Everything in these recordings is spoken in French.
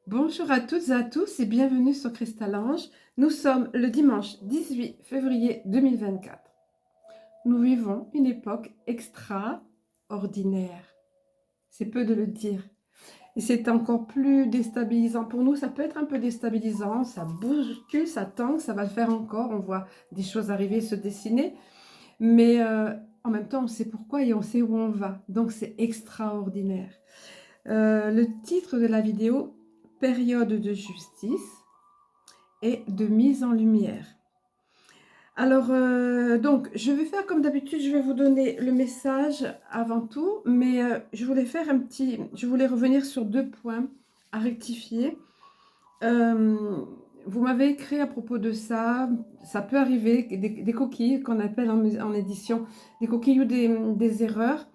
Bonjour à toutes et à tous et bienvenue sur Cristal-Ange. Nous sommes le dimanche 18 février 2024. Nous vivons une époque extraordinaire. C'est peu de le dire. Et c'est encore plus déstabilisant pour nous. Ça peut être un peu déstabilisant, ça bouscule, ça tangue, ça va le faire encore. On voit des choses arriver, se dessiner. Mais en même temps, on sait pourquoi et on sait où on va. Donc c'est extraordinaire. Le titre de la vidéo, Période de justice et de mise en lumière. Alors, donc, je vais faire comme d'habitude, je vais vous donner le message avant tout, mais je voulais revenir sur 2 points à rectifier. Vous m'avez écrit à propos de ça, ça peut arriver, des coquilles qu'on appelle en édition, des coquilles ou des erreurs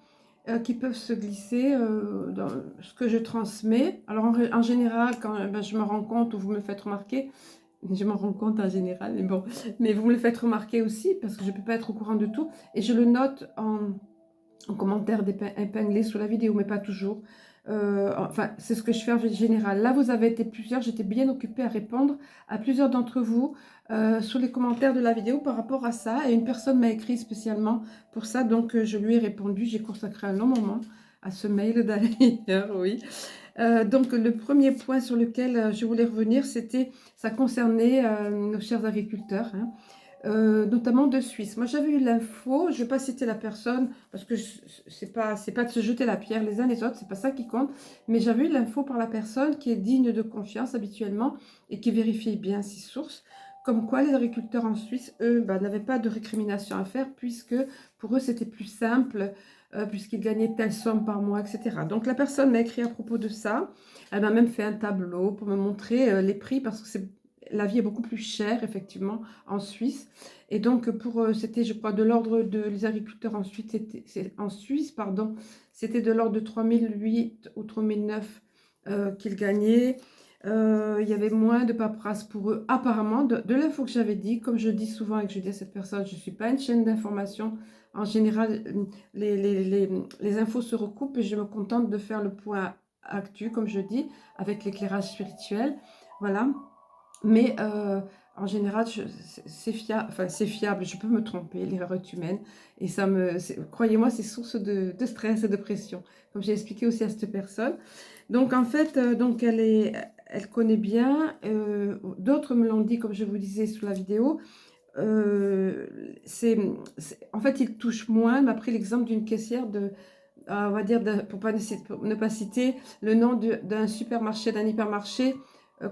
qui peuvent se glisser dans ce que je transmets. Alors en général, quand je me rends compte ou vous me le faites remarquer, je m'en rends compte en général, mais bon, mais vous me le faites remarquer aussi parce que je ne peux pas être au courant de tout et je le note en commentaire épinglé sous la vidéo, mais pas toujours. Enfin, c'est ce que je fais en général. Là, vous avez été plusieurs, j'étais bien occupée à répondre à plusieurs d'entre vous sur les commentaires de la vidéo par rapport à ça. Et une personne m'a écrit spécialement pour ça, donc je lui ai répondu. J'ai consacré un long moment à ce mail d'ailleurs, oui. Donc le premier point sur lequel je voulais revenir, ça concernait nos chers agriculteurs, hein, notamment de Suisse. Moi, j'avais eu l'info, je ne vais pas citer la personne, parce que c'est pas de se jeter la pierre les uns les autres, c'est pas ça qui compte, mais j'avais eu l'info par la personne qui est digne de confiance habituellement et qui vérifie bien ses sources, comme quoi les agriculteurs en Suisse, eux, n'avaient pas de récrimination à faire, puisque pour eux, c'était plus simple, puisqu'ils gagnaient telle somme par mois, etc. Donc la personne m'a écrit à propos de ça, elle m'a même fait un tableau pour me montrer les prix, parce que la vie est beaucoup plus chère, effectivement, en Suisse. Et donc, c'était, je crois, de l'ordre de les agriculteurs en Suisse, pardon, c'était de l'ordre de 3008 ou 3009 qu'ils gagnaient. Il y avait moins de paperasse pour eux, apparemment, de l'info que j'avais dit. Comme je dis souvent et que je dis à cette personne, je ne suis pas une chaîne d'information. En général, les infos se recoupent et je me contente de faire le point actu, comme je dis, avec l'éclairage spirituel. Voilà. Mais en général, c'est fiable, je peux me tromper, l'erreur est humaine. Et croyez-moi, c'est source de stress et de pression, comme j'ai expliqué aussi à cette personne. Donc en fait, donc elle connaît bien. D'autres me l'ont dit, comme je vous disais sous la vidéo. Euh, en fait, il touche moins. Elle m'a pris l'exemple d'une caissière on va dire, pour ne pas citer le nom d'un supermarché, d'un hypermarché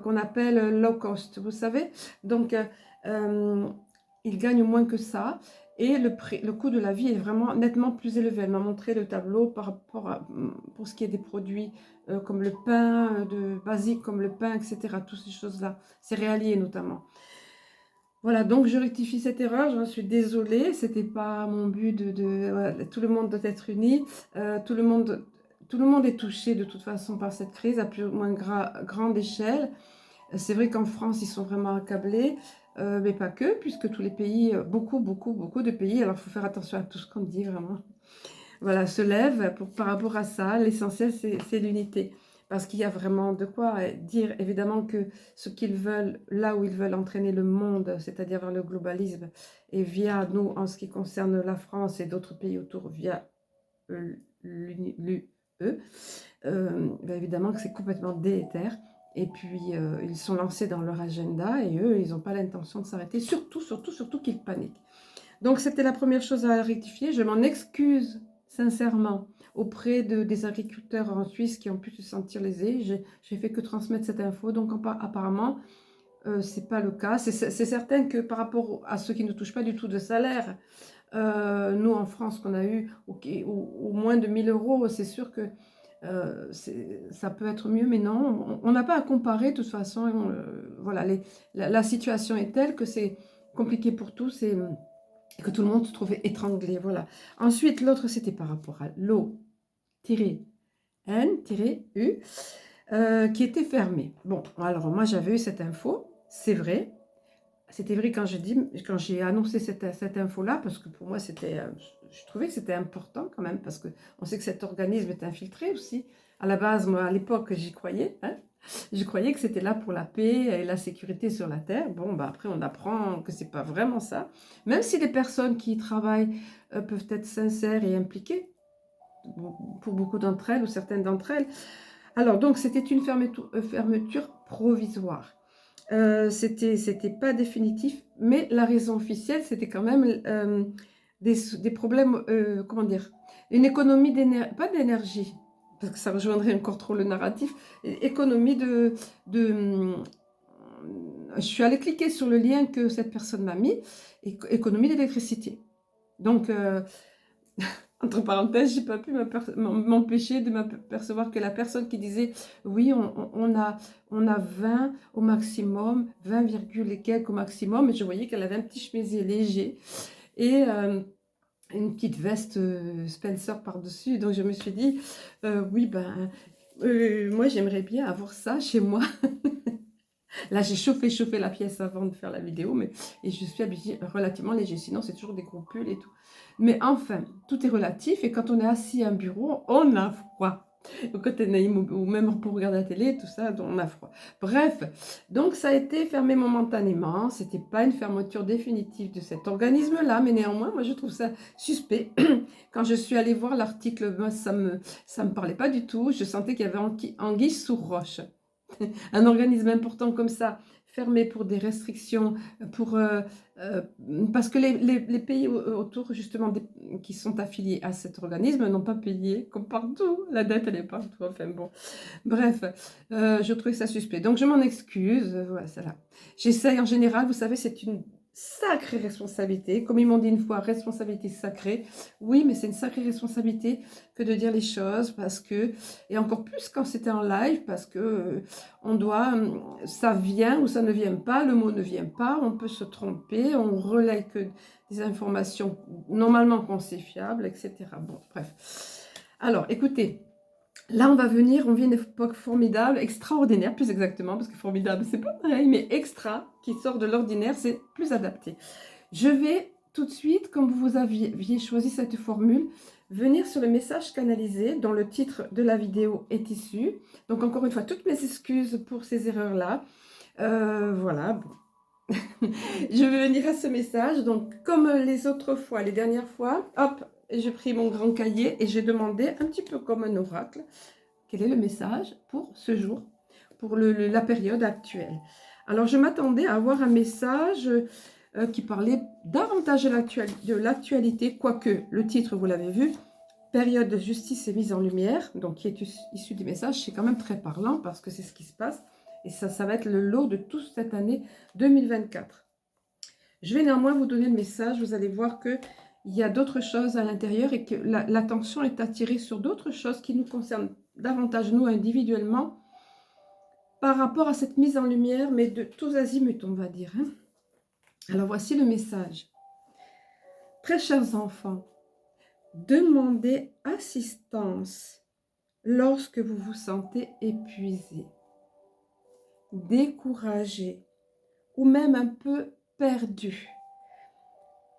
qu'on appelle low cost, vous savez. Donc, il gagne moins que ça. Et le coût de la vie est vraiment nettement plus élevé. Elle m'a montré le tableau pour ce qui est des produits comme le pain, basique comme le pain, etc. Toutes ces choses-là, céréaliers notamment. Voilà, donc je rectifie cette erreur, j'en suis désolée, c'était pas mon but voilà, tout le monde doit être uni, tout le monde est touché de toute façon par cette crise à plus ou moins grande échelle. C'est vrai qu'en France, ils sont vraiment accablés, mais pas que, puisque tous les pays, beaucoup de pays, alors il faut faire attention à tout ce qu'on dit vraiment, voilà, se lèvent par rapport à ça. L'essentiel, c'est l'unité. Parce qu'il y a vraiment de quoi dire, évidemment, que ce qu'ils veulent, là où ils veulent entraîner le monde, c'est-à-dire vers le globalisme, et via nous, en ce qui concerne la France et d'autres pays autour, via l'UE, évidemment que c'est complètement délétère. Et puis, ils sont lancés dans leur agenda et eux, ils n'ont pas l'intention de s'arrêter, surtout qu'ils paniquent. Donc, c'était la première chose à rectifier. Je m'en excuse sincèrement auprès des agriculteurs en Suisse qui ont pu se sentir lésés. J'ai fait que transmettre cette info. Donc, apparemment, ce n'est pas le cas. C'est certain que par rapport à ceux qui ne touchent pas du tout de salaire, nous en France, qu'on a eu au moins de 1000 euros, c'est sûr que ça peut être mieux, mais non, on n'a pas à comparer de toute façon. Voilà, la situation est telle que c'est compliqué pour tous et que tout le monde se trouvait étranglé. Voilà. Ensuite, l'autre, c'était par rapport à l'eau-n-u qui était fermée. Bon, alors moi, j'avais eu cette info, c'est vrai. C'était vrai quand j'ai annoncé cette info-là, parce que pour moi, je trouvais que c'était important quand même, parce qu'on sait que cet organisme est infiltré aussi. À la base, moi, à l'époque, j'y croyais. Hein. Je croyais que c'était là pour la paix et la sécurité sur la terre. Bon, bah après, on apprend que c'est pas vraiment ça. Même si les personnes qui y travaillent peuvent être sincères et impliquées, pour beaucoup d'entre elles ou certaines d'entre elles. Alors, donc, c'était une fermeture provisoire. C'était pas définitif, mais la raison officielle, c'était quand même des problèmes, comment dire, une économie d'énergie, pas d'énergie, parce que ça rejoindrait encore trop le narratif, économie je suis allée cliquer sur le lien que cette personne m'a mis, économie d'électricité. Donc, entre parenthèses, j'ai pas pu m'empêcher de m'apercevoir que la personne qui disait oui, on a 20 au maximum, 20, et quelques au maximum, et je voyais qu'elle avait un petit chemisier léger et une petite veste Spencer par-dessus. Donc je me suis dit oui, ben moi j'aimerais bien avoir ça chez moi. Là, j'ai chauffé la pièce avant de faire la vidéo, et je suis habillée relativement léger. Sinon, c'est toujours des gros pulls et tout. Mais enfin, tout est relatif. Et quand on est assis à un bureau, on a froid. Ou quand on est, ou même pour regarder la télé, tout ça, on a froid. Bref, donc ça a été fermé momentanément. C'était pas une fermeture définitive de cet organisme-là, mais néanmoins, moi, je trouve ça suspect. Quand je suis allée voir l'article, moi, ça me parlait pas du tout. Je sentais qu'il y avait anguille sous roche. Un organisme important comme ça, fermé pour des restrictions, pour, euh, parce que les pays autour, justement, qui sont affiliés à cet organisme, n'ont pas payé, comme partout. La dette, elle est partout. Enfin bon, bref, je trouvais ça suspect. Donc, je m'en excuse. Voilà, c'est là. J'essaye en général, vous savez, c'est une sacrée responsabilité. Comme ils m'ont dit une fois, responsabilité sacrée. Oui, mais c'est une sacrée responsabilité que de dire les choses parce que, et encore plus quand c'était en live, parce que on doit, ça vient ou ça ne vient pas, le mot ne vient pas, on peut se tromper, on relaie que des informations normalement qu'on sait fiables, etc. Bon, bref. Alors, écoutez. Là, on vit une époque formidable, extraordinaire, plus exactement, parce que formidable, c'est pas pareil, mais extra, qui sort de l'ordinaire, c'est plus adapté. Je vais tout de suite, comme vous aviez choisi cette formule, venir sur le message canalisé dont le titre de la vidéo est issu. Donc, encore une fois, toutes mes excuses pour ces erreurs-là. Voilà. Bon. Je vais venir à ce message. Donc, comme les autres fois, les dernières fois, hop, j'ai pris mon grand cahier et j'ai demandé, un petit peu comme un oracle, quel est le message pour ce jour, pour la période actuelle. Alors, je m'attendais à avoir un message qui parlait davantage de l'actualité, quoique le titre, vous l'avez vu, période de justice et mise en lumière, donc qui est issu du message, c'est quand même très parlant parce que c'est ce qui se passe. Et ça va être le lot de toute cette année 2024. Je vais néanmoins vous donner le message, vous allez voir qu'il y a d'autres choses à l'intérieur et que l'attention est attirée sur d'autres choses qui nous concernent davantage nous individuellement par rapport à cette mise en lumière, mais de tous azimuts, on va dire. Hein. Alors voici le message. Très chers enfants, demandez assistance lorsque vous vous sentez épuisé, découragé ou même un peu perdu.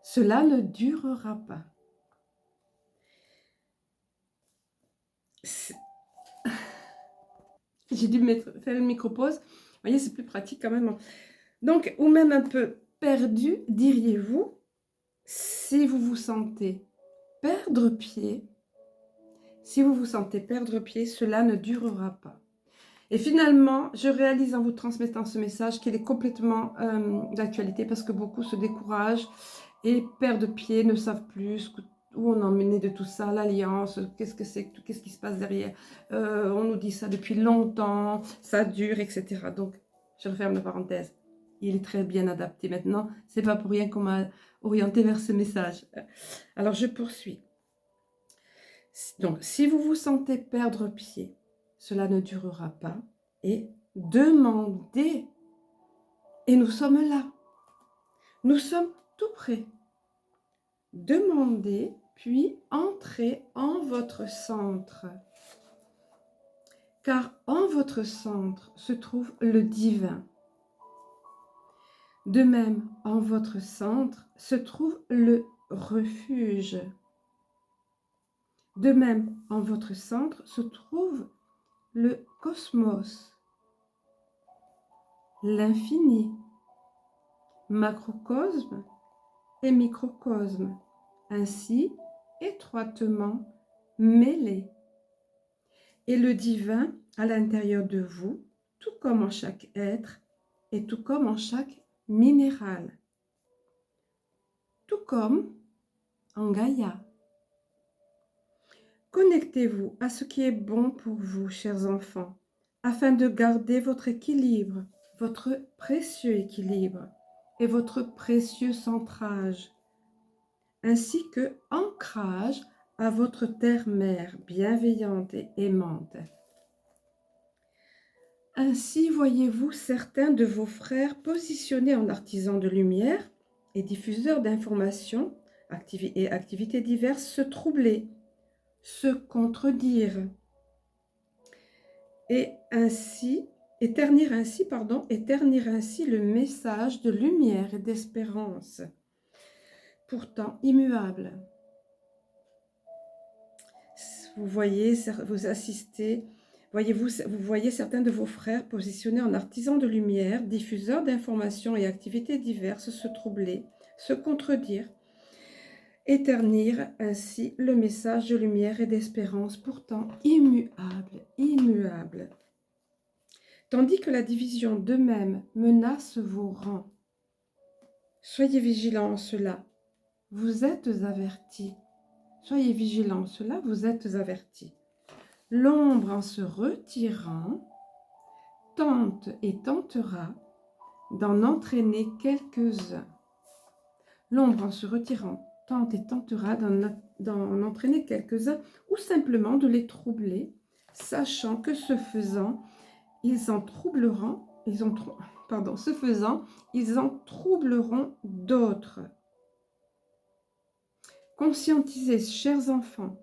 Cela ne durera pas. J'ai dû faire une micro-pause. Vous voyez, c'est plus pratique quand même. Donc, ou même un peu perdu, diriez-vous, si vous vous sentez perdre pied, cela ne durera pas. Et finalement, je réalise en vous transmettant ce message qu'il est complètement d'actualité parce que beaucoup se découragent et perdent pied, ne savent plus où on en est de tout ça, l'alliance, qu'est-ce que c'est, qu'est-ce qui se passe derrière. On nous dit ça depuis longtemps, ça dure, etc. Donc, je referme la parenthèse. Il est très bien adapté maintenant. C'est pas pour rien qu'on m'a orienté vers ce message. Alors, je poursuis. Donc, si vous vous sentez perdre pied, cela ne durera pas. Et demandez. Et nous sommes là. Nous sommes tout près. Demandez, puis entrez en votre centre. Car en votre centre se trouve le divin. De même, en votre centre se trouve le refuge. De même, en votre centre se trouve le cosmos. l'infini, macrocosme et microcosme, ainsi étroitement mêlés. Et le divin à l'intérieur de vous, tout comme en chaque être et tout comme en chaque minéral, tout comme en Gaïa. Connectez-vous à ce qui est bon pour vous, chers enfants, afin de garder votre équilibre, votre précieux équilibre et votre précieux centrage, ainsi que ancrage à votre terre-mère bienveillante et aimante. Ainsi voyez-vous certains de vos frères positionnés en artisans de lumière et diffuseurs d'informations et activités diverses se troubler, se contredire et ternir ainsi le message de lumière et d'espérance, pourtant immuable. Vous voyez certains de vos frères positionnés en artisans de lumière, diffuseurs d'informations et activités diverses se troubler, se contredire, et ternir ainsi le message de lumière et d'espérance, pourtant immuable. Tandis que la division d'eux-mêmes menace vos rangs. Soyez vigilants en cela, vous êtes avertis. Soyez vigilants en cela, vous êtes avertis. L'ombre en se retirant tente et tentera d'en entraîner quelques-uns. L'ombre en se retirant tente et tentera d'en entraîner quelques-uns ou simplement de les troubler, sachant que ce faisant, ils en troubleront d'autres. Conscientisez, chers enfants,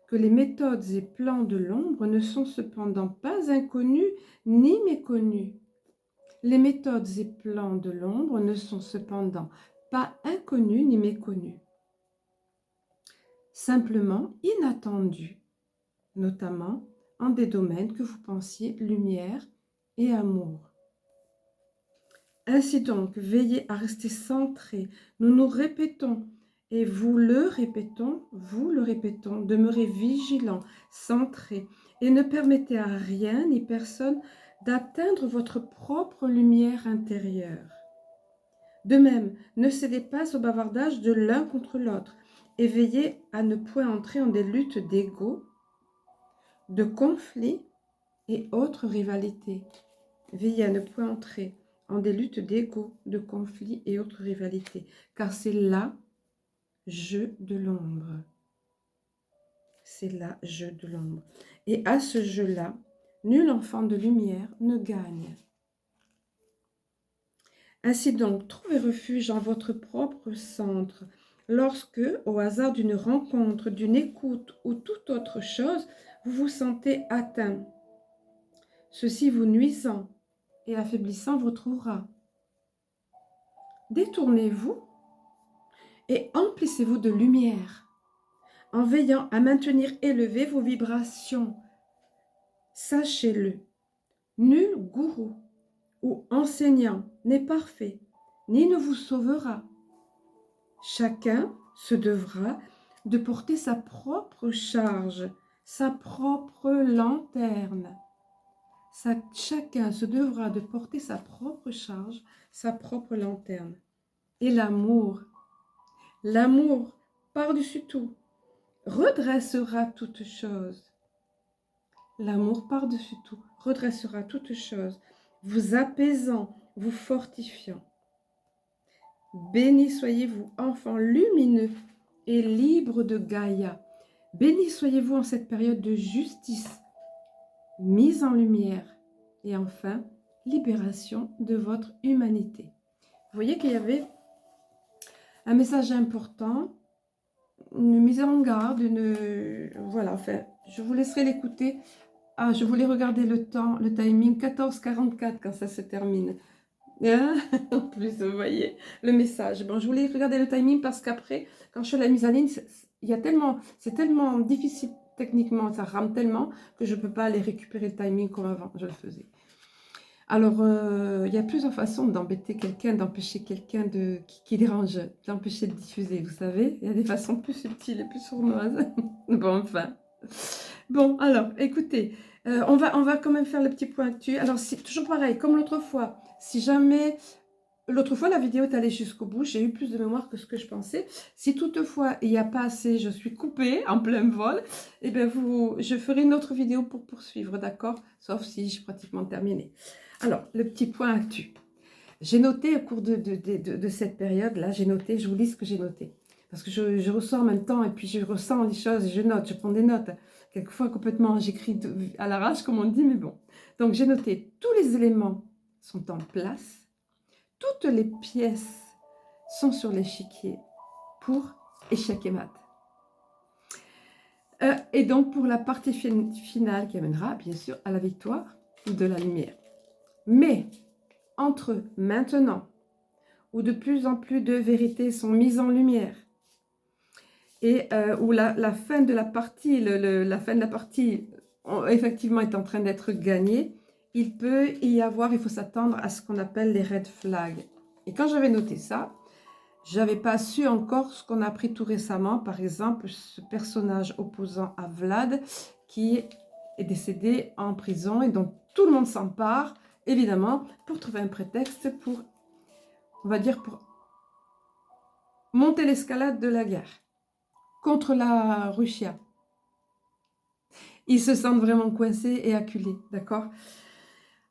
que les méthodes et plans de l'ombre ne sont cependant pas inconnus ni méconnus. Les méthodes et plans de l'ombre ne sont cependant pas inconnus ni méconnus. Simplement inattendus, notamment en des domaines que vous pensiez lumière et amour. Ainsi donc, veillez à rester centrés. Nous nous répétons, et vous le répétons, demeurez vigilants, centrés, et ne permettez à rien ni personne d'atteindre votre propre lumière intérieure. De même, ne cédez pas au bavardage de l'un contre l'autre, et veillez à ne point entrer en des luttes d'ego, de conflits et autres rivalités. Veillez à ne point entrer en des luttes d'ego, de conflits et autres rivalités, car c'est là jeu de l'ombre. C'est là jeu de l'ombre. Et à ce jeu-là, nul enfant de lumière ne gagne. Ainsi donc, trouvez refuge en votre propre centre, lorsque, au hasard d'une rencontre, d'une écoute ou toute autre chose, vous vous sentez atteint, ceci vous nuisant et affaiblissant votre aura. Détournez-vous et emplissez-vous de lumière, en veillant à maintenir élevées vos vibrations. Sachez-le, nul gourou ou enseignant n'est parfait, ni ne vous sauvera. Chacun se devra de porter sa propre charge, sa propre lanterne. Chacun se devra de porter sa propre charge, sa propre lanterne. Et l'amour par-dessus tout, redressera toute chose. L'amour par-dessus tout redressera toute chose, vous apaisant, vous fortifiant. Bénis soyez-vous, enfants lumineux et libres de Gaïa. Bénis soyez-vous en cette période de justice, mise en lumière et enfin, libération de votre humanité. Vous voyez qu'il y avait un message important, une mise en garde, voilà, enfin, je vous laisserai l'écouter. Ah, je voulais regarder le temps, le timing, 14h44 quand ça se termine. Hein? En plus, vous voyez le message. Bon, je voulais regarder le timing parce qu'après, quand je fais la mise en ligne, c'est tellement difficile techniquement, ça rame tellement que je ne peux pas aller récupérer le timing comme avant, je le faisais. Alors, il y a plusieurs façons d'embêter quelqu'un, d'empêcher quelqu'un qui dérange, d'empêcher de diffuser, vous savez. Il y a des façons plus subtiles et plus sournoises. Bon, enfin. Bon, alors, écoutez, on va quand même faire le petit point actu. Alors, c'est toujours pareil, comme l'autre fois. Si jamais... L'autre fois, la vidéo est allée jusqu'au bout. J'ai eu plus de mémoire que ce que je pensais. Si toutefois, il n'y a pas assez, je suis coupée en plein vol, eh bien, je ferai une autre vidéo pour poursuivre, d'accord? Sauf si j'ai pratiquement terminé. Alors, le petit point actu. J'ai noté au cours de cette période-là, j'ai noté, je vous lis ce que j'ai noté. Parce que je ressens en même temps et puis je ressens les choses et je note, je prends des notes. Quelquefois, complètement, j'écris à l'arrache, comme on dit, mais bon. Donc, j'ai noté, tous les éléments sont en place. Toutes les pièces sont sur l'échiquier pour échec et mat. Et donc, pour la partie finale qui amènera, bien sûr, à la victoire de la lumière. Mais, entre maintenant, où de plus en plus de vérités sont mises en lumière, et où la fin de la partie, effectivement est en train d'être gagnée, il peut y avoir, il faut s'attendre à ce qu'on appelle les red flags. Et quand j'avais noté ça, je n'avais pas su encore ce qu'on a appris tout récemment, par exemple, ce personnage opposant à Vlad qui est décédé en prison et dont tout le monde s'empare, évidemment, pour trouver un prétexte pour, on va dire, pour monter l'escalade de la guerre contre la Russie. Ils se sentent vraiment coincés et acculés, d'accord?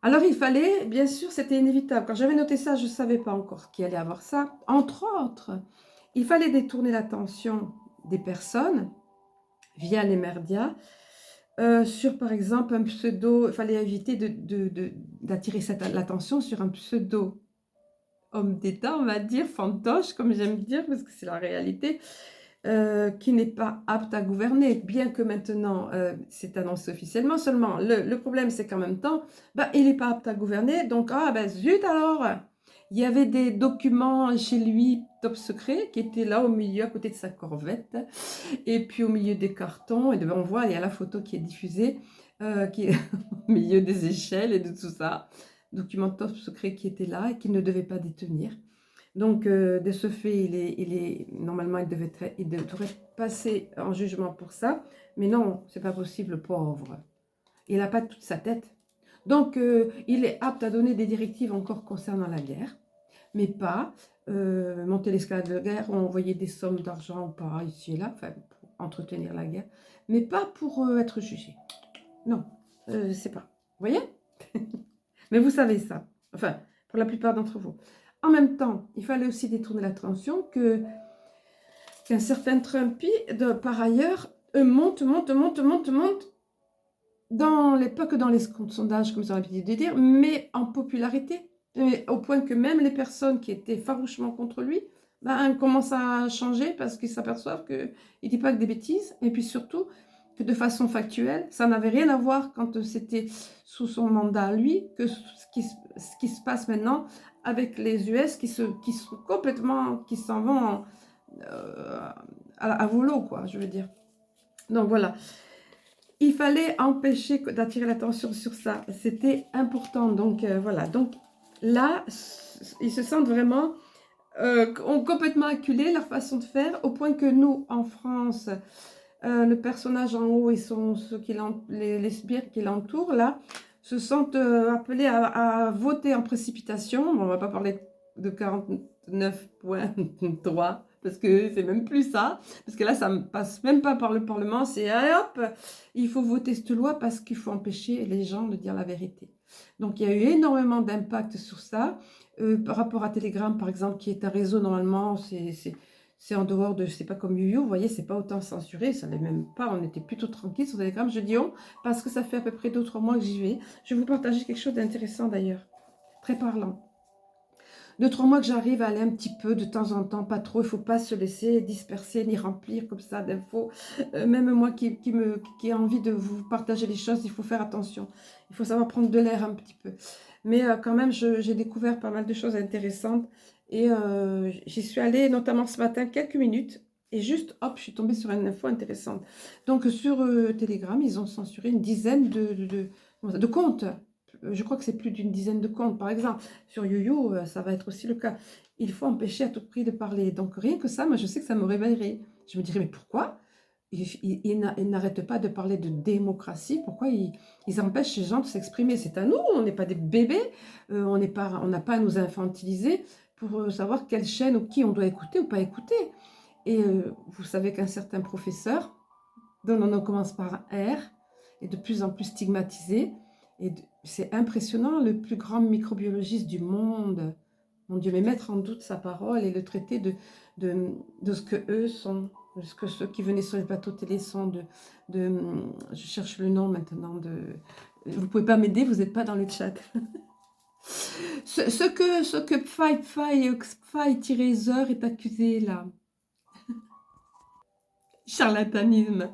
Alors il fallait, bien sûr, c'était inévitable. Quand j'avais noté ça, je ne savais pas encore qui allait avoir ça. Entre autres, il fallait détourner l'attention des personnes via les médias sur, par exemple, un pseudo. Il fallait éviter d'attirer l'attention sur un pseudo homme d'État, on va dire, fantoche, comme j'aime dire, parce que c'est la réalité. Qui n'est pas apte à gouverner, bien que maintenant c'est annoncé officiellement. Seulement, le problème, c'est qu'en même temps, il n'est pas apte à gouverner. Donc, zut alors. Il y avait des documents chez lui, top secret, qui étaient là au milieu, à côté de sa corvette, et puis au milieu des cartons. Et on voit, il y a la photo qui est diffusée, qui est au milieu des échelles et de tout ça. Documents top secret qui étaient là et qui ne devaient pas détenir. Donc, de ce fait, normalement, il devrait passer en jugement pour ça. Mais non, c'est pas possible, le pauvre. Il n'a pas toute sa tête. Donc, il est apte à donner des directives encore concernant la guerre, mais pas monter l'escalade de la guerre ou envoyer des sommes d'argent ou pas ici et là, enfin, pour entretenir la guerre, mais pas pour être jugé. Non, c'est pas. Vous voyez? Mais vous savez ça. Enfin, pour la plupart d'entre vous. En même temps, il fallait aussi détourner l'attention qu'un certain Trumpy, par ailleurs, monte, pas que dans les sondages, comme ça on a l'habitude de dire, mais en popularité, au point que même les personnes qui étaient farouchement contre lui, commencent à changer parce qu'ils s'aperçoivent qu'il ne dit pas que des bêtises, et puis surtout que de façon factuelle, ça n'avait rien à voir quand c'était sous son mandat à lui, que ce qui se passe maintenant avec les US qui sont complètement, qui s'en vont à volo, quoi, je veux dire. Donc voilà. Il fallait empêcher d'attirer l'attention sur ça. C'était important. Donc voilà. Donc là, ils se sentent vraiment complètement acculés, leur façon de faire, au point que nous, en France, le personnage en haut et ceux les sbires qui l'entourent, là, se sentent appelés à voter en précipitation. Bon, on ne va pas parler de 49.3, parce que c'est même plus ça, parce que là, ça ne passe même pas par le Parlement, c'est hop, il faut voter cette loi parce qu'il faut empêcher les gens de dire la vérité. Donc, il y a eu énormément d'impact sur ça. Par rapport à Telegram, par exemple, qui est un réseau, normalement, c'est en dehors de, c'est pas comme YouYou, vous voyez, c'est pas autant censuré, ça l'est même pas, on était plutôt tranquille sur Telegram. Je dis on, parce que ça fait à peu près 2-3 mois que j'y vais. Je vais vous partager quelque chose d'intéressant d'ailleurs, très parlant. 2-3 mois que j'arrive à aller un petit peu de temps en temps, pas trop, il ne faut pas se laisser disperser ni remplir comme ça d'infos. Même moi qui ai envie de vous partager les choses, il faut faire attention. Il faut savoir prendre de l'air un petit peu. Mais quand même, j'ai découvert pas mal de choses intéressantes. Et j'y suis allée notamment ce matin quelques minutes. Et juste, hop, je suis tombée sur une info intéressante. Donc sur Telegram, ils ont censuré une dizaine de comptes. je crois que c'est plus d'une dizaine de comptes, par exemple. Sur YoYo, ça va être aussi le cas. Il faut empêcher à tout prix de parler. Donc rien que ça, moi je sais que ça me réveillerait. Je me dirais, mais pourquoi ils n'arrêtent pas de parler de démocratie? Pourquoi ils empêchent les gens de s'exprimer? C'est à nous, on n'est pas des bébés, on n'a pas à nous infantiliser pour savoir quelle chaîne ou qui on doit écouter ou pas écouter. Et vous savez qu'un certain professeur, dont on commence par R, est de plus en plus stigmatisé. Et c'est impressionnant, le plus grand microbiologiste du monde, mon Dieu, mais mettre en doute sa parole et le traiter de ce que eux sont, de ce que ceux qui venaient sur les plateaux télé sont, je cherche le nom maintenant, vous ne pouvez pas m'aider, vous n'êtes pas dans le chat. ce que Pfeil-Zer est accusé là. Charlatanisme.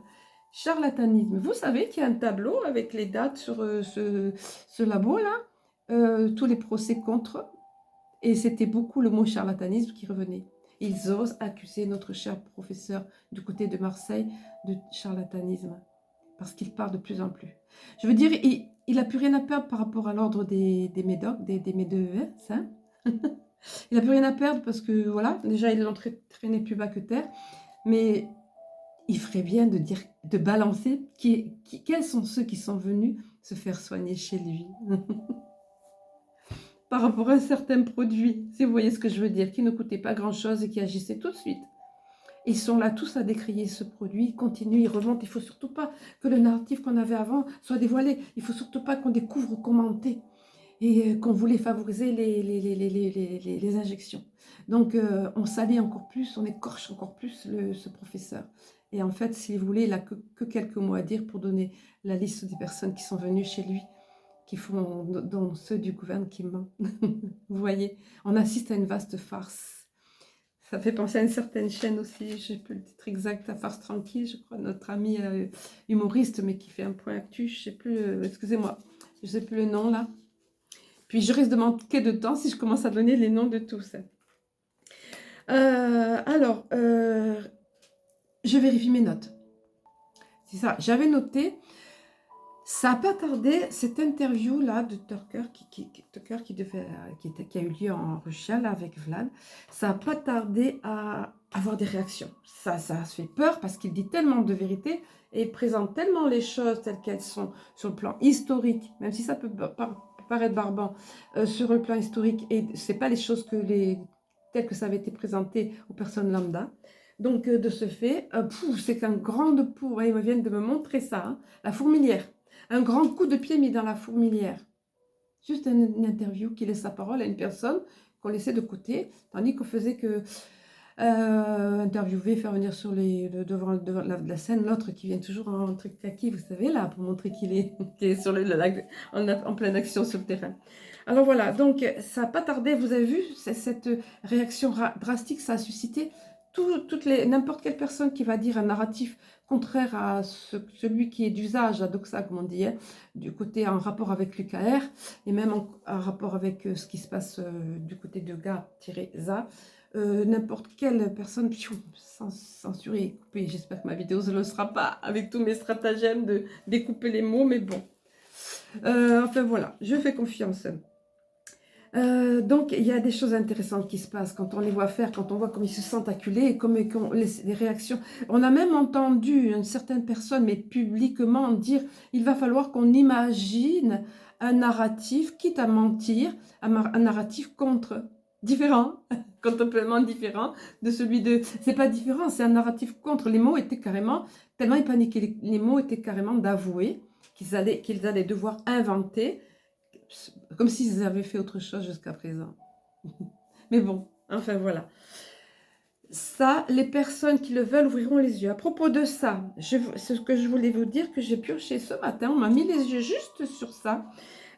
Charlatanisme. Vous savez qu'il y a un tableau avec les dates sur ce labo-là, tous les procès contre eux. Et c'était beaucoup le mot charlatanisme qui revenait. Ils osent accuser notre cher professeur du côté de Marseille de charlatanisme. Parce qu'il parle de plus en plus. Je veux dire, il n'a plus rien à perdre par rapport à l'ordre des médocs, des médecins. Hein. Il n'a plus rien à perdre parce que, voilà, déjà, ils l'ont traîné plus bas que terre. Mais il ferait bien de dire, de balancer quels sont ceux qui sont venus se faire soigner chez lui. Par rapport à certains produits, si vous voyez ce que je veux dire, qui ne coûtaient pas grand-chose et qui agissaient tout de suite. Ils sont là tous à décrier ce produit, ils continuent, ils remontent. Il ne faut surtout pas que le narratif qu'on avait avant soit dévoilé. Il ne faut surtout pas qu'on découvre commenter et qu'on voulait favoriser les injections. Donc, on salit encore plus, on écorche encore plus ce professeur. Et en fait, si vous voulez, il n'a que quelques mots à dire pour donner la liste des personnes qui sont venues chez lui, qui font, dont ceux du gouvernement qui mentent. Vous voyez, on assiste à une vaste farce. Ça fait penser à une certaine chaîne aussi, je ne sais plus le titre exact, à Farce Tranquille, je crois, notre ami humoriste, mais qui fait un point actu, je ne sais plus, excusez-moi, je ne sais plus le nom là. Puis je risque de manquer de temps si je commence à donner les noms de tous. Alors, je vérifie mes notes. C'est ça, j'avais noté, ça n'a pas tardé, cette interview-là de Tucker qui a eu lieu en Russie là, avec Vlad, ça n'a pas tardé à avoir des réactions. Ça se fait peur parce qu'il dit tellement de vérité et il présente tellement les choses telles qu'elles sont sur le plan historique, même si ça peut paraître barbant, sur le plan historique, et ce n'est pas les choses telles que ça avait été présenté aux personnes lambda. Donc, de ce fait, c'est qu'un grand pour, ils viennent de me montrer ça, hein, la fourmilière. Un grand coup de pied mis dans la fourmilière. Juste une interview qui laisse la parole à une personne qu'on laissait de côté, tandis qu'on faisait que interviewer, faire venir sur devant la scène l'autre qui vient toujours en truc kaki, vous savez, là, pour montrer qu'il est, sur en pleine action sur le terrain. Alors voilà, donc ça n'a pas tardé, vous avez vu, cette réaction drastique, ça a suscité n'importe quelle personne qui va dire un narratif contraire à celui qui est d'usage, la doxa, comme on dit, hein, du côté en rapport avec l'UKR, et même en rapport avec ce qui se passe du côté de GA-ZA, n'importe quelle personne, sans censurer et couper, j'espère que ma vidéo ne le sera pas, avec tous mes stratagèmes de découper les mots, mais bon. Enfin voilà, je fais confiance. Donc, il y a des choses intéressantes qui se passent quand on les voit faire, quand on voit comme ils se sentent acculés et comme les réactions. On a même entendu une certaine personne, mais publiquement, dire il va falloir qu'on imagine un narratif, quitte à mentir, un narratif différent, complètement différent de celui de... C'est pas différent, c'est un narratif contre. Les mots étaient carrément, tellement ils paniquaient, les mots étaient carrément d'avouer qu'ils allaient devoir inventer, comme s'ils avaient fait autre chose jusqu'à présent. Mais bon, enfin voilà. Ça, les personnes qui le veulent ouvriront les yeux. À propos de ça, ce que je voulais vous dire, que j'ai pioché ce matin, on m'a mis les yeux juste sur ça.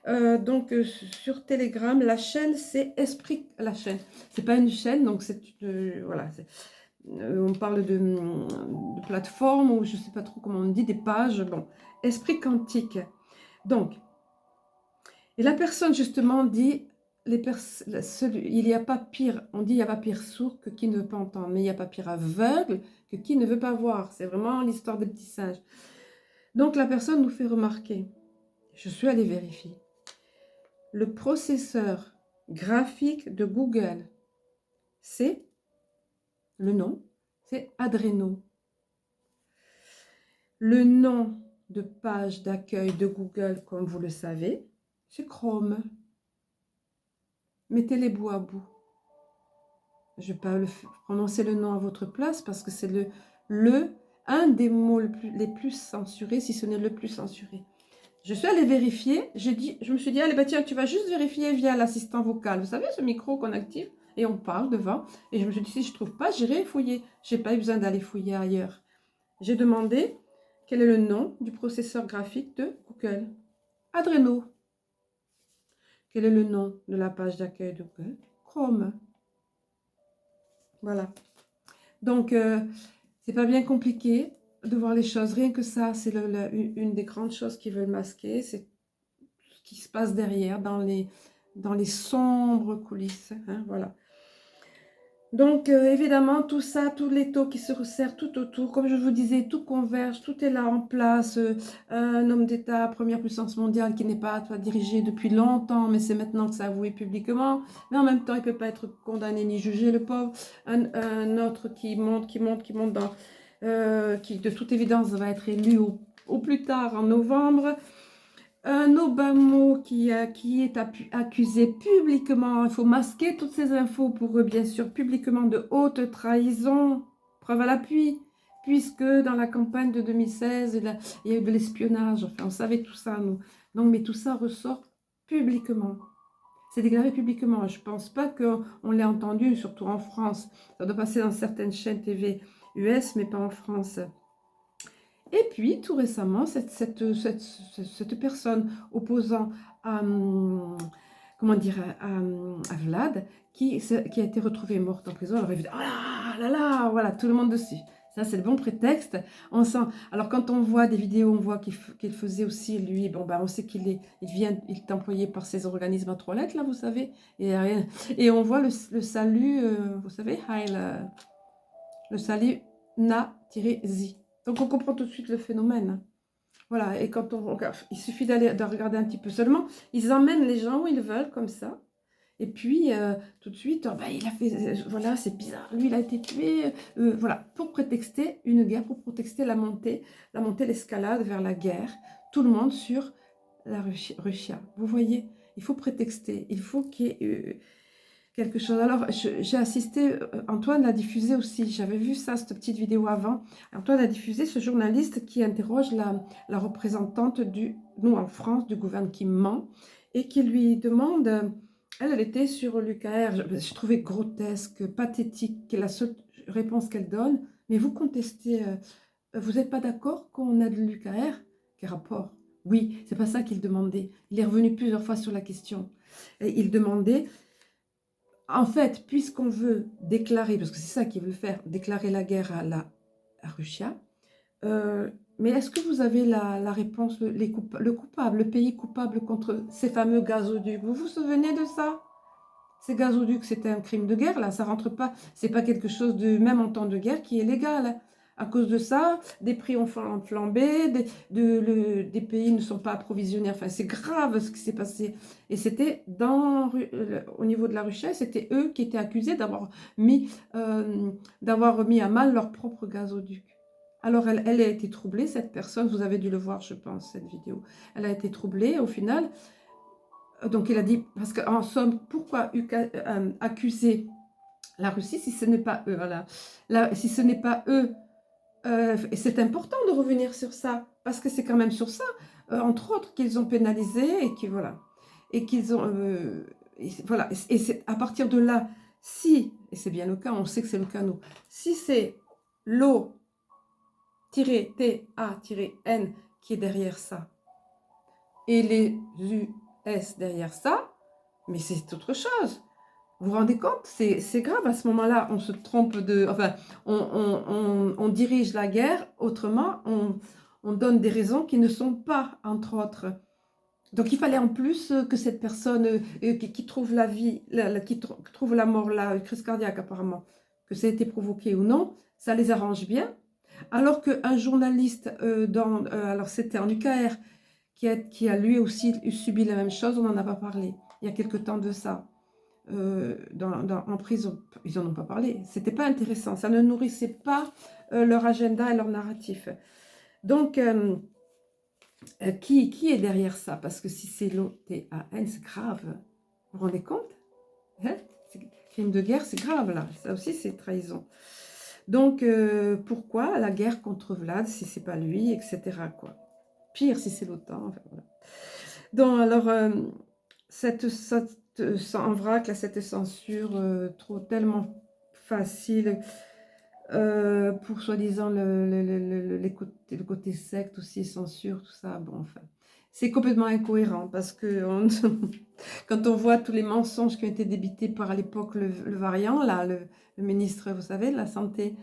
Donc sur Telegram, la chaîne c'est Esprit, la chaîne, c'est pas une chaîne, donc c'est voilà, on parle de plateforme ou je sais pas trop comment on dit, des pages, bon, Esprit Quantique. Donc, et la personne justement dit, il n'y a pas pire, on dit il n'y a pas pire sourd que qui ne veut pas entendre, mais il n'y a pas pire aveugle que qui ne veut pas voir. C'est vraiment l'histoire des petits singes. Donc la personne nous fait remarquer, je suis allée vérifier, le processeur graphique de Google, c'est le nom, c'est Adreno. Le nom de page d'accueil de Google, comme vous le savez, c'est Chrome. Mettez les bouts à bout. Je ne vais pas prononcer le nom à votre place parce que c'est un des mots les plus censurés, si ce n'est le plus censuré. Je suis allée vérifier, je me suis dit, allez, bah tiens, tu vas juste vérifier via l'assistant vocal. Vous savez, ce micro qu'on active et on parle devant. Et je me suis dit, si je ne trouve pas, j'irai fouiller. Je n'ai pas eu besoin d'aller fouiller ailleurs. J'ai demandé quel est le nom du processeur graphique de Google. Adreno. Quel est le nom de la page d'accueil de Google? Chrome. Voilà. Donc, c'est pas bien compliqué de voir les choses. Rien que ça, c'est une des grandes choses qu'ils veulent masquer. C'est ce qui se passe derrière, dans les sombres coulisses. Hein, voilà. Donc, évidemment, tout ça, tous les taux qui se resserrent tout autour, comme je vous disais, tout converge, tout est là en place. Un homme d'État, première puissance mondiale, qui n'est pas dirigé depuis longtemps, mais c'est maintenant que c'est avoué publiquement. Mais en même temps, il ne peut pas être condamné ni jugé, le pauvre. Un autre qui monte, qui de toute évidence va être élu au plus tard en novembre. Un Obama qui est accusé publiquement, il faut masquer toutes ces infos pour eux, bien sûr, publiquement de haute trahison, preuve à l'appui, puisque dans la campagne de 2016, il y a eu de l'espionnage, enfin, on savait tout ça, nous. Donc, mais tout ça ressort publiquement. C'est déclaré publiquement. Je ne pense pas qu'on l'ait entendu, surtout en France. Ça doit passer dans certaines chaînes TV US, mais pas en France. Et puis, tout récemment, cette personne opposant à, comment dire, à Vlad, qui a été retrouvée morte en prison, alors il dit, oh là là, voilà, tout le monde dessus. Ça, c'est le bon prétexte. On sent, alors, quand on voit des vidéos, on voit qu'il faisait aussi, lui, bon, ben, on sait qu'il est employé par ces organismes à trois lettres, là, vous savez. Et on voit le salut, vous savez, le salut na-zi. Donc, on comprend tout de suite le phénomène. Voilà, et quand on regarde, il suffit de regarder un petit peu seulement. Ils emmènent les gens où ils veulent, comme ça. Et puis, tout de suite, oh, ben, il a fait, voilà, c'est bizarre, lui, il a été tué. Voilà, pour prétexter une guerre, pour prétexter la montée, l'escalade vers la guerre. Tout le monde sur la Russie. Vous voyez, il faut prétexter, il faut qu'il y ait quelque chose. Alors, j'ai assisté, Antoine l'a diffusé aussi, j'avais vu ça, cette petite vidéo avant. Antoine a diffusé ce journaliste qui interroge la représentante nous en France, du gouvernement, et qui lui demande, elle était sur l'UKR, je trouvais grotesque, pathétique, la seule réponse qu'elle donne, mais vous contestez, vous n'êtes pas d'accord qu'on a de l'UKR? Quel rapport? Oui, c'est pas ça qu'il demandait. Il est revenu plusieurs fois sur la question. Et il demandait, en fait, puisqu'on veut déclarer, parce que c'est ça qu'il veut faire, déclarer la guerre à Russie, mais est-ce que vous avez la réponse, le coupable, le pays coupable contre ces fameux gazoducs? Vous vous souvenez de ça? Ces gazoducs, c'était un crime de guerre, là, ça rentre pas, c'est pas quelque chose de, même en temps de guerre, qui est légal. À cause de ça, des prix ont flambé, des pays ne sont pas approvisionnés, enfin c'est grave ce qui s'est passé. Et c'était au niveau de la Russie, c'était eux qui étaient accusés d'avoir mis à mal leur propre gazoduc. Alors elle a été troublée, cette personne, vous avez dû le voir je pense, cette vidéo. Elle a été troublée au final. Donc il a dit, parce qu'en somme, pourquoi accuser la Russie si ce n'est pas eux, voilà. Si ce n'est pas eux, et c'est important de revenir sur ça, parce que c'est quand même sur ça, entre autres, qu'ils ont pénalisé et qu'ils ont, voilà, et c'est à partir de là, si, et c'est bien le cas, on sait que c'est le cas nous, si c'est l'O-TA-N qui est derrière ça, et les US derrière ça, mais c'est autre chose. Vous vous rendez compte? C'est grave, à ce moment-là, on se trompe enfin, on dirige la guerre autrement, on donne des raisons qui ne sont pas, entre autres. Donc il fallait en plus que cette personne qui trouve la vie, qui trouve la mort, la crise cardiaque apparemment, que ça a été provoqué ou non, ça les arrange bien. Alors qu'un journaliste, alors c'était en UKR, qui a lui aussi subi la même chose, on n'en a pas parlé, il y a quelque temps de ça, en prison. Ils n'en ont pas parlé, c'était pas intéressant, ça ne nourrissait pas leur agenda et leur narratif. Donc, qui est derrière ça? Parce que si c'est l'OTAN, c'est grave. Vous vous rendez compte? Hein? Crime de guerre, c'est grave, là. Ça aussi, c'est trahison. Donc, pourquoi la guerre contre Vlad, si c'est pas lui, etc., quoi. Pire, si c'est l'OTAN. Enfin, voilà. Donc, alors, en vrac, là, cette censure tellement facile, pour soi-disant le côté secte aussi, censure, tout ça, bon, enfin, c'est complètement incohérent parce que quand on voit tous les mensonges qui ont été débités par à l'époque le variant, là, le ministre, vous savez, de la Santé,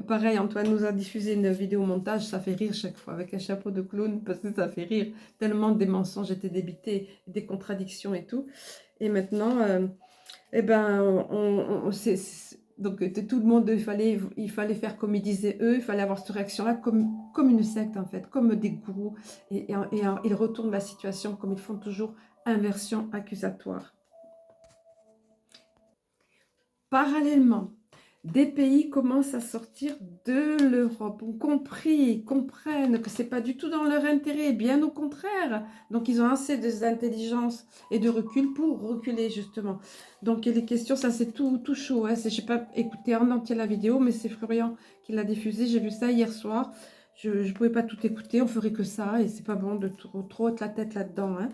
pareil, Antoine nous a diffusé une vidéo montage, ça fait rire chaque fois, avec un chapeau de clown, parce que ça fait rire, tellement des mensonges étaient débités, des contradictions et tout, et maintenant, eh ben, donc tout le monde, il fallait faire comme ils disaient eux, il fallait avoir cette réaction-là comme une secte en fait, comme des gourous, et ils retournent la situation comme ils font toujours, inversion accusatoire. Parallèlement, des pays commencent à sortir de l'Europe, ont compris, comprennent que ce n'est pas du tout dans leur intérêt, bien au contraire. Donc ils ont assez d'intelligence et de recul pour reculer justement. Donc les questions, ça c'est tout chaud. Hein. Je n'ai pas écouté en entier la vidéo, mais c'est Florian qui l'a diffusée. J'ai vu ça hier soir. Je ne pouvais pas tout écouter, on ferait que ça, et c'est pas bon de trop être la tête là-dedans. Hein.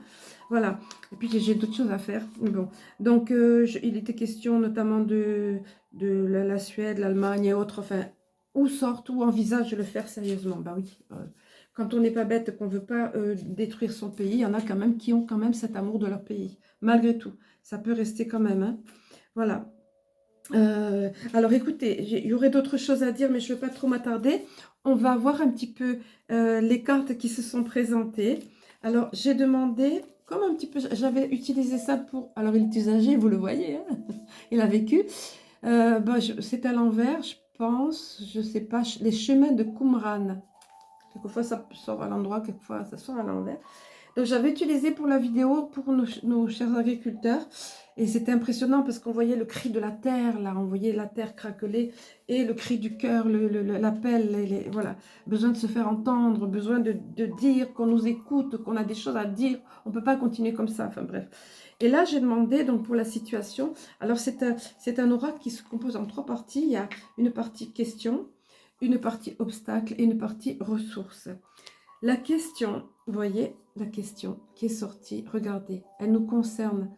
Voilà. Et puis j'ai d'autres choses à faire. Bon. Donc il était question notamment de la Suède, l'Allemagne et autres, enfin, où envisage de le faire sérieusement. Bah oui, quand on n'est pas bête, qu'on ne veut pas détruire son pays, il y en a quand même qui ont quand même cet amour de leur pays, malgré tout. Ça peut rester quand même, hein. Voilà. Alors écoutez, il y aurait d'autres choses à dire, mais je ne vais pas trop m'attarder. On va voir un petit peu les cartes qui se sont présentées. Alors j'ai demandé, comme un petit peu, j'avais utilisé ça pour, alors il est usagé, vous le voyez, hein, il a vécu. C'est à l'envers, je pense, je ne sais pas, les chemins de Qumran. Quelquefois ça sort à l'endroit, quelquefois ça sort à l'envers. Donc j'avais utilisé pour la vidéo pour nos chers agriculteurs, et c'était impressionnant parce qu'on voyait le cri de la terre, là, on voyait la terre craqueler, et le cri du cœur, l'appel, voilà, besoin de se faire entendre, besoin de dire qu'on nous écoute, qu'on a des choses à dire, on ne peut pas continuer comme ça, enfin bref. Et là j'ai demandé donc pour la situation, alors c'est un oracle qui se compose en 3 parties, il y a une partie question, une partie obstacle et une partie ressources. La question, vous voyez, la question qui est sortie, regardez, elle nous concerne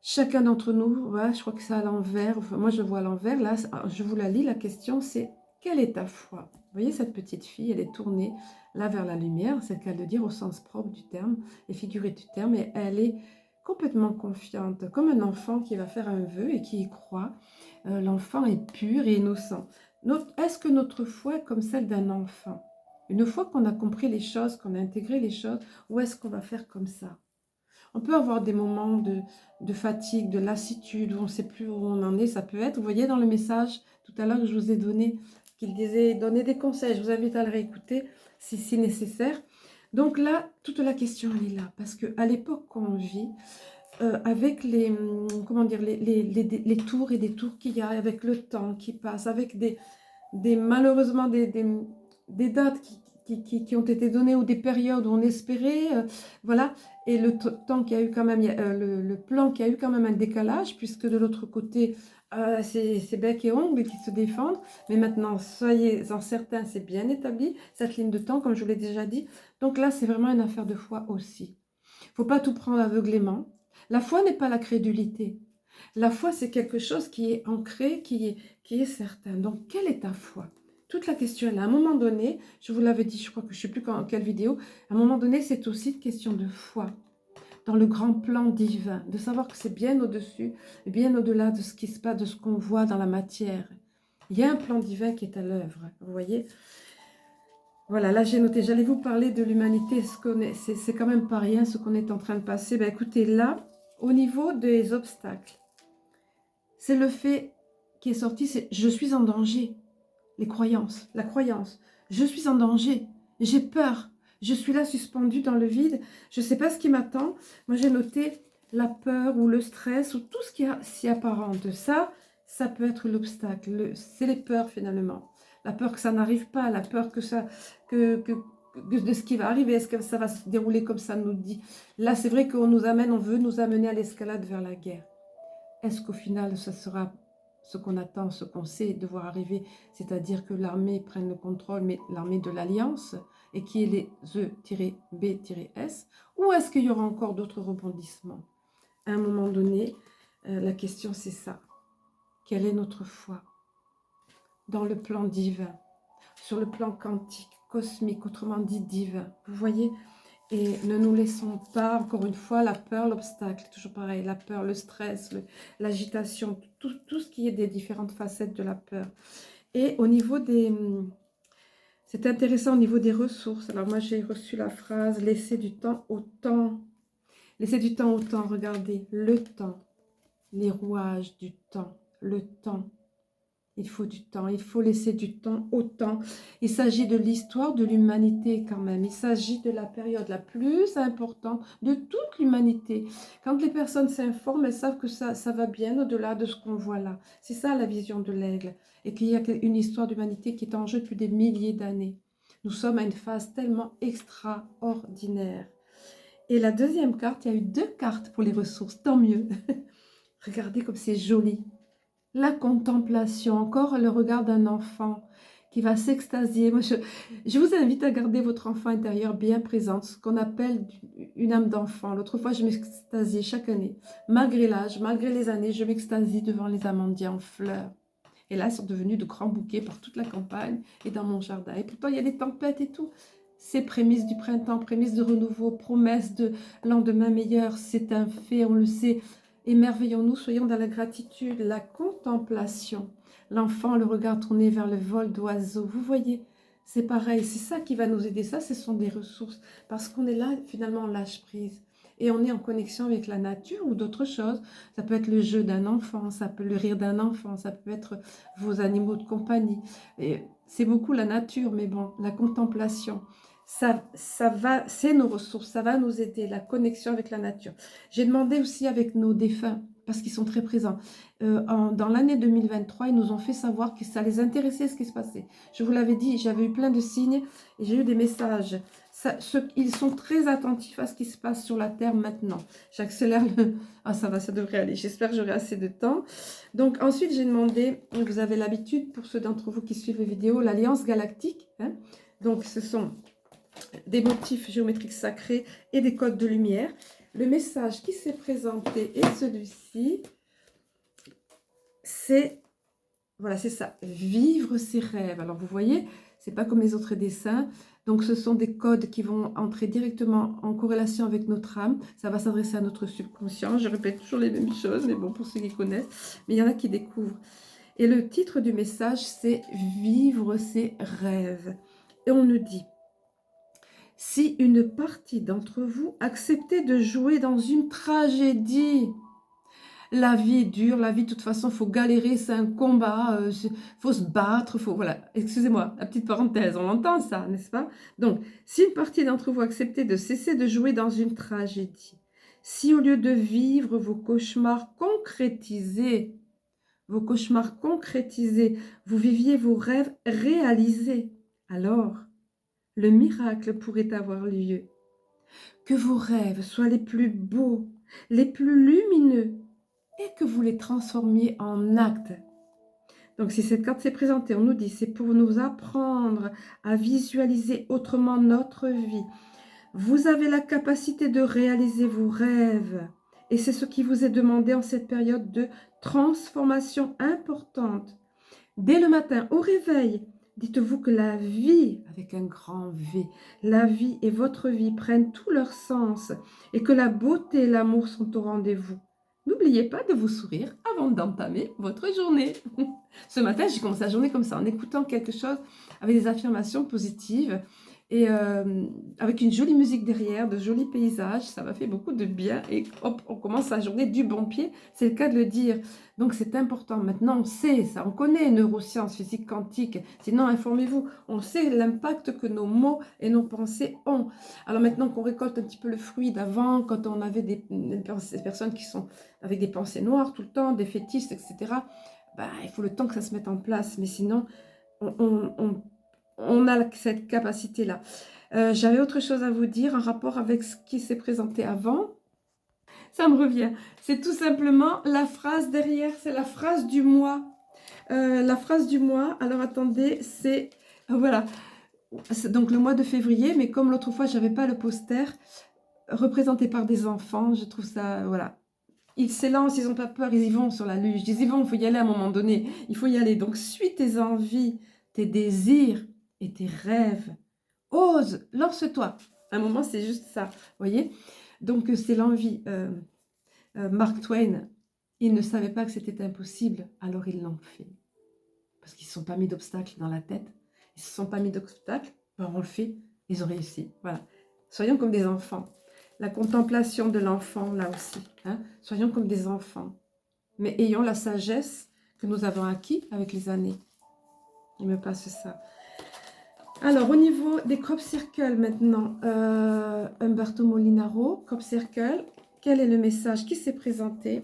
chacun d'entre nous. Voilà, je crois que c'est à l'envers, enfin, moi je vois à l'envers, là je vous la lis, la question c'est « Quelle est ta foi ?» Vous voyez cette petite fille, elle est tournée là vers la lumière, c'est le cas de dire au sens propre du terme et figuré du terme, et elle est complètement confiante, comme un enfant qui va faire un vœu et qui y croit. L'enfant est pur et innocent. Est-ce que notre foi est comme celle d'un enfant ? Une fois qu'on a compris les choses, qu'on a intégré les choses, où est-ce qu'on va faire comme ça? On peut avoir des moments de fatigue, de lassitude, où on ne sait plus où on en est. Ça peut être, vous voyez dans le message tout à l'heure que je vous ai donné, qu'il disait donner des conseils. Je vous invite à le réécouter si nécessaire. Donc là, toute la question, elle est là. Parce qu'à l'époque qu'on vit, avec comment dire, les tours et des tours qu'il y a, avec le temps qui passe, avec malheureusement des dates qui ont été données ou des périodes où on espérait, voilà, et le temps qu'il y a eu quand même, le plan qui a eu quand même un décalage, puisque de l'autre côté, c'est bec et ongles qui se défendent, mais maintenant, soyez-en certains, c'est bien établi, cette ligne de temps, comme je vous l'ai déjà dit. Donc là, c'est vraiment une affaire de foi aussi. Il ne faut pas tout prendre aveuglément. La foi n'est pas la crédulité. La foi, c'est quelque chose qui est ancré, qui est certain. Donc, quelle est ta foi? Toute la question est là. À un moment donné, je vous l'avais dit, je crois que je ne sais plus quelle vidéo, à un moment donné, c'est aussi une question de foi dans le grand plan divin, de savoir que c'est bien au-dessus, bien au-delà de ce qui se passe, de ce qu'on voit dans la matière. Il y a un plan divin qui est à l'œuvre, vous voyez. Voilà, là j'ai noté, j'allais vous parler de l'humanité, c'est quand même pas rien ce qu'on est en train de passer. Ben, écoutez, là, au niveau des obstacles, c'est le fait qui est sorti, c'est « je suis en danger ». Les croyances, la croyance. Je suis en danger, j'ai peur, Je suis là suspendue dans le vide. Je ne sais pas ce qui m'attend. Moi, j'ai noté la peur ou le stress ou tout ce qui s'y apparente. Ça peut être l'obstacle. C'est les peurs finalement. La peur que ça n'arrive pas, la peur que ça, de ce qui va arriver. Est-ce que ça va se dérouler comme ça nous dit? Là, c'est vrai qu'on nous amène, on veut nous amener à l'escalade vers la guerre. Est-ce qu'au final, ça sera ce qu'on attend, ce qu'on sait devoir arriver, c'est-à-dire que l'armée prenne le contrôle, mais l'armée de l'Alliance, et qui est les E-B-S, ou est-ce qu'il y aura encore d'autres rebondissements? À un moment donné, la question c'est ça. Quelle est notre foi dans le plan divin, sur le plan quantique, cosmique, autrement dit divin? Vous voyez? Et ne nous laissons pas, encore une fois, la peur, l'obstacle, toujours pareil, la peur, le stress, l'agitation, tout ce qui est des différentes facettes de la peur. Et au niveau des... C'est intéressant au niveau des ressources. Alors moi, j'ai reçu la phrase « Laissez du temps au temps ». Laissez du temps au temps, regardez, le temps, les rouages du temps, le temps. Il faut du temps, il faut laisser du temps au temps. Il s'agit de l'histoire de l'humanité quand même. Il s'agit de la période la plus importante de toute l'humanité. Quand les personnes s'informent, elles savent que ça va bien au-delà de ce qu'on voit là. C'est ça la vision de l'aigle. Et qu'il y a une histoire d'humanité qui est en jeu depuis des milliers d'années. Nous sommes à une phase tellement extraordinaire. Et la deuxième carte, il y a eu 2 cartes pour les ressources, tant mieux. Regardez comme c'est joli. La contemplation, encore le regard d'un enfant qui va s'extasier. Moi, je vous invite à garder votre enfant intérieur bien présent, ce qu'on appelle une âme d'enfant. L'autre fois, je m'extasiais chaque année. Malgré l'âge, malgré les années, je m'extasie devant les amandiers en fleurs. Et là, ils sont devenus de grands bouquets par toute la campagne et dans mon jardin. Et pourtant, il y a des tempêtes et tout. C'est prémices du printemps, prémices de renouveau, promesses de lendemain meilleur. C'est un fait, on le sait. Émerveillons-nous, soyons dans la gratitude, la contemplation. L'enfant, le regard tourné vers le vol d'oiseaux. Vous voyez, c'est pareil, c'est ça qui va nous aider. Ça, ce sont des ressources. Parce qu'on est là, finalement, on lâche prise. Et on est en connexion avec la nature ou d'autres choses. Ça peut être le jeu d'un enfant, ça peut le rire d'un enfant, ça peut être vos animaux de compagnie. C'est beaucoup la nature, mais bon, la contemplation. Ça va, c'est nos ressources, ça va nous aider, la connexion avec la nature. J'ai demandé aussi avec nos défunts, parce qu'ils sont très présents. Dans l'année 2023, ils nous ont fait savoir que ça les intéressait ce qui se passait. Je vous l'avais dit, j'avais eu plein de signes et j'ai eu des messages. Ils sont très attentifs à ce qui se passe sur la Terre maintenant. J'accélère le... Ah, ça va, ça devrait aller. J'espère que j'aurai assez de temps. Donc, ensuite, j'ai demandé, vous avez l'habitude, pour ceux d'entre vous qui suivent les vidéos, l'Alliance Galactique. Hein. Donc, ce sont des motifs géométriques sacrés et des codes de lumière. Le message qui s'est présenté est celui-ci. C'est, voilà, c'est ça, vivre ses rêves. Alors, vous voyez, c'est pas comme les autres dessins. Donc, ce sont des codes qui vont entrer directement en corrélation avec notre âme. Ça va s'adresser à notre subconscient. Je répète toujours les mêmes choses, mais bon, pour ceux qui connaissent. Mais il y en a qui découvrent. Et le titre du message, c'est « Vivre ses rêves ». Et on nous dit, si une partie d'entre vous acceptait de jouer dans une tragédie, la vie est dure, la vie de toute façon, il faut galérer, c'est un combat, faut se battre, faut, voilà, excusez-moi, la petite parenthèse, on entend ça, n'est-ce pas? Donc, si une partie d'entre vous acceptait de cesser de jouer dans une tragédie, si au lieu de vivre vos cauchemars concrétisés, vous viviez vos rêves réalisés, alors le miracle pourrait avoir lieu. Que vos rêves soient les plus beaux, les plus lumineux, et que vous les transformiez en actes. Donc, si cette carte s'est présentée, on nous dit, c'est pour nous apprendre à visualiser autrement notre vie. Vous avez la capacité de réaliser vos rêves. Et c'est ce qui vous est demandé en cette période de transformation importante. Dès le matin, au réveil, dites-vous que la vie, avec un grand V, la vie et votre vie prennent tout leur sens et que la beauté et l'amour sont au rendez-vous. N'oubliez pas de vous sourire avant d'entamer votre journée. Ce matin, j'ai commencé la journée comme ça, en écoutant quelque chose avec des affirmations positives. Et avec une jolie musique derrière, de jolis paysages, ça m'a fait beaucoup de bien. Et hop, on commence la journée du bon pied, c'est le cas de le dire. Donc c'est important. Maintenant, on sait ça, on connaît neurosciences, physique quantique. Sinon, informez-vous. On sait l'impact que nos mots et nos pensées ont. Alors maintenant qu'on récolte un petit peu le fruit d'avant, quand on avait des personnes qui sont avec des pensées noires tout le temps, des fétiches, etc., bah, il faut le temps que ça se mette en place. Mais sinon, on a cette capacité-là. J'avais autre chose à vous dire en rapport avec ce qui s'est présenté avant. Ça me revient. C'est tout simplement la phrase derrière, c'est la phrase du mois. La phrase du mois, alors attendez, c'est... Voilà, c'est donc le mois de février, mais comme l'autre fois, je n'avais pas le poster représenté par des enfants, je trouve ça... Voilà. Ils s'élancent, ils n'ont pas peur, ils y vont sur la lune. Je dis, ils vont, il faut y aller à un moment donné. Il faut y aller. Donc, suis tes envies, tes désirs et tes rêves. Ose, lance-toi. À un moment, c'est juste ça. Vous voyez? Donc, c'est l'envie. Mark Twain, il ne savait pas que c'était impossible, alors ils l'ont fait. Parce qu'ils ne se sont pas mis d'obstacles dans la tête. Ils ne se sont pas mis d'obstacles, ben on le fait, ils ont réussi. Voilà. Soyons comme des enfants. La contemplation de l'enfant, là aussi. Hein? Soyons comme des enfants. Mais ayons la sagesse que nous avons acquis avec les années. Il me passe ça. Alors, au niveau des crop circles maintenant, Umberto Molinaro, crop circle, quel est le message qui s'est présenté?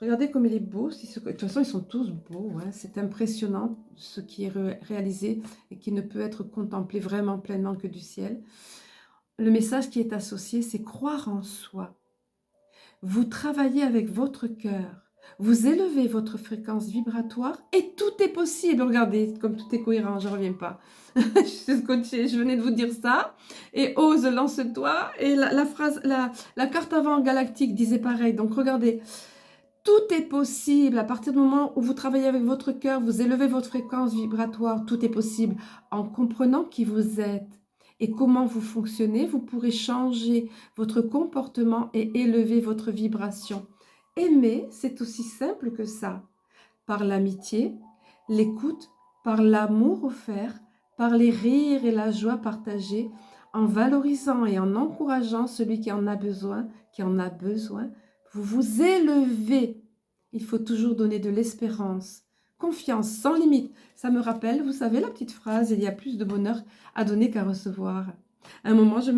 Regardez comme il est beau. De toute façon, ils sont tous beaux. Hein. C'est impressionnant ce qui est réalisé et qui ne peut être contemplé vraiment pleinement que du ciel. Le message qui est associé, c'est croire en soi. Vous travaillez avec votre cœur. Vous élevez votre fréquence vibratoire et tout est possible. Regardez comme tout est cohérent, je ne reviens pas. Je suis scotchée, je venais de vous dire ça. Et ose, lance-toi. Et la phrase, la carte avant galactique disait pareil. Donc regardez, tout est possible à partir du moment où vous travaillez avec votre cœur, vous élevez votre fréquence vibratoire, tout est possible. En comprenant qui vous êtes et comment vous fonctionnez, vous pourrez changer votre comportement et élever votre vibration. Aimer, c'est aussi simple que ça. Par l'amitié, l'écoute, par l'amour offert, par les rires et la joie partagée, en valorisant et en encourageant celui qui en a besoin, vous vous élevez. Il faut toujours donner de l'espérance, confiance sans limite. Ça me rappelle, vous savez, la petite phrase, il y a plus de bonheur à donner qu'à recevoir. À un moment, je me